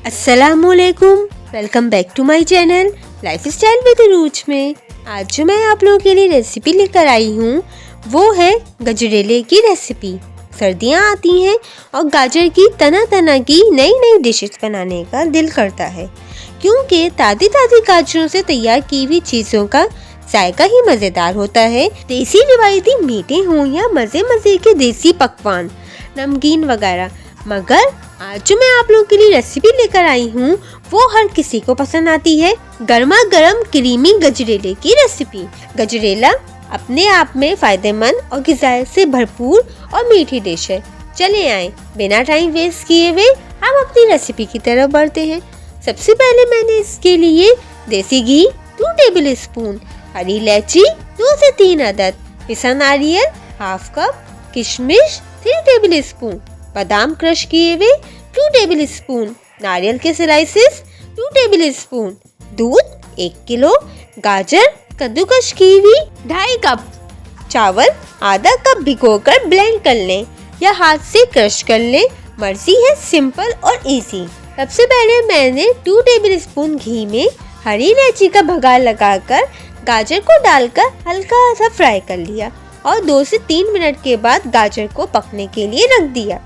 अस्सलामुअलैकुम, welcome back to my channel life style with Ruch में। आज जो मैं आप लोगों के लिए रेसिपी लेकर आई हूँ वो है गजरेले की रेसिपी। सर्दियाँ आती हैं और गाजर की तरह की नई नई डिशेस बनाने का दिल करता है, क्योंकि ताज़ी ताज़ी गाजरों से तैयार की हुई चीज़ों का जायका ही मज़ेदार होता है। देसी रिवायती मीठे हों या मज़े मज़े के देसी पकवान, नमकीन वगैरह, मगर आज जो मैं आप लोगों के लिए रेसिपी लेकर आई हूँ वो हर किसी को पसंद आती है। गर्मा गर्म क्रीमी गजरेले की रेसिपी। गजरेला अपने आप में फायदेमंद और ग़िज़ायत से भरपूर और मीठी डिश है। चले आए बिना टाइम वेस्ट किए हुए हम अपनी रेसिपी की तरफ बढ़ते हैं। सबसे पहले मैंने इसके लिए देसी घी 2 टेबल स्पून, हरी इलायची 2 से 3 अदद, पिसा नारियल हाफ कप, किशमिश 3 टेबल स्पून, बादाम क्रश किए हुए 2 टेबल स्पून, नारियल के स्लाइसेस 2 टेबल स्पून, दूध 1 किलो, गाजर कद्दूकस की हुई 2.5 कप, चावल आधा कप भिगोकर ब्लेंड कर लें या हाथ से क्रश कर लें। मर्जी है सिंपल और इजी। सबसे पहले मैंने 2 टेबल स्पून घी में हरी इलायची का भगार लगाकर गाजर को डालकर हल्का सा फ्राई कर लिया और 2 से 3 मिनट के बाद गाजर को पकने के लिए रख दिया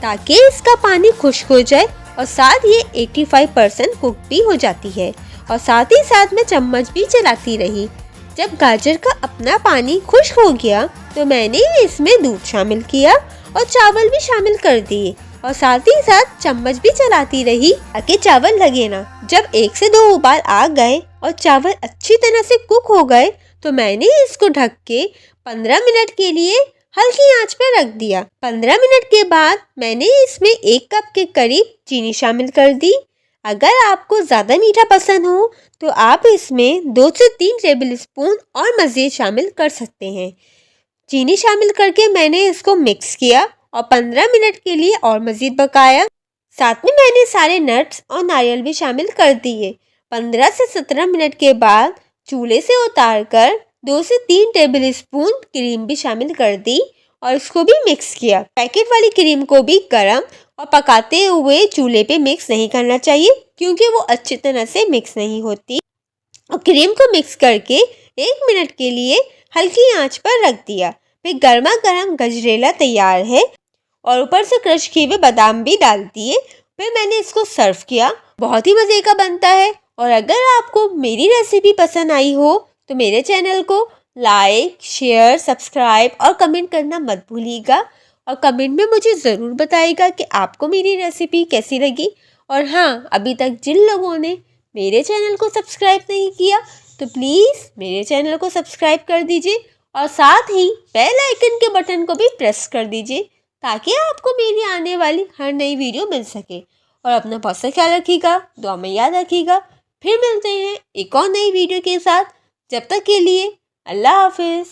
ताकि इसका पानी खुश्क हो जाए और साथ ये 85% कुक भी हो जाती है। और साथ ही साथ मैं चम्मच भी चलाती रही। जब गाजर का अपना पानी खुश्क हो गया तो मैंने इसमें दूध शामिल किया और चावल भी शामिल कर दिए और साथ ही साथ चम्मच भी चलाती रही ताकि चावल लगे ना। जब 1 से 2 उबाल आ गए और चावल अच्छी तरह से कुक हो गए तो मैंने इसको ढक के 15 मिनट के लिए हल्की आंच पर रख दिया। 15 मिनट के बाद मैंने इसमें 1 कप के करीब चीनी शामिल कर दी। अगर आपको ज़्यादा मीठा पसंद हो तो आप इसमें 2 से 3 टेबल स्पून और मज़ीद शामिल कर सकते हैं। चीनी शामिल करके मैंने इसको मिक्स किया और 15 मिनट के लिए और मज़ीद पकाया। साथ में मैंने सारे नट्स और नारियल भी शामिल कर दिए। 15 से 17 मिनट के बाद चूल्हे से उतार कर 2 से 3 टेबल स्पून क्रीम भी शामिल कर दी और इसको भी मिक्स किया। पैकेट वाली क्रीम को भी गरम और पकाते हुए चूल्हे पे मिक्स नहीं करना चाहिए, क्योंकि वो अच्छी तरह से मिक्स नहीं होती। और क्रीम को मिक्स करके 1 मिनट के लिए हल्की आंच पर रख दिया। फिर गर्मा गर्म गजरेला तैयार है और ऊपर से क्रश किए हुए बादाम भी डाल दिए। फिर मैंने इसको सर्व किया। बहुत ही मज़े का बनता है। और अगर आपको मेरी रेसिपी पसंद आई हो तो मेरे चैनल को लाइक, शेयर, सब्सक्राइब और कमेंट करना मत भूलिएगा। और कमेंट में मुझे ज़रूर बताइएगा कि आपको मेरी रेसिपी कैसी लगी। और हाँ, अभी तक जिन लोगों ने मेरे चैनल को सब्सक्राइब नहीं किया तो प्लीज़ मेरे चैनल को सब्सक्राइब कर दीजिए और साथ ही बेल आइकन के बटन को भी प्रेस कर दीजिए ताकि आपको मेरी आने वाली हर नई वीडियो मिल सके। और अपना बहुत सा ख्याल रखिएगा, दुआ में याद रखिएगा। फिर मिलते हैं एक और नई वीडियो के साथ। जब तक के लिए अल्लाह हाफिज़।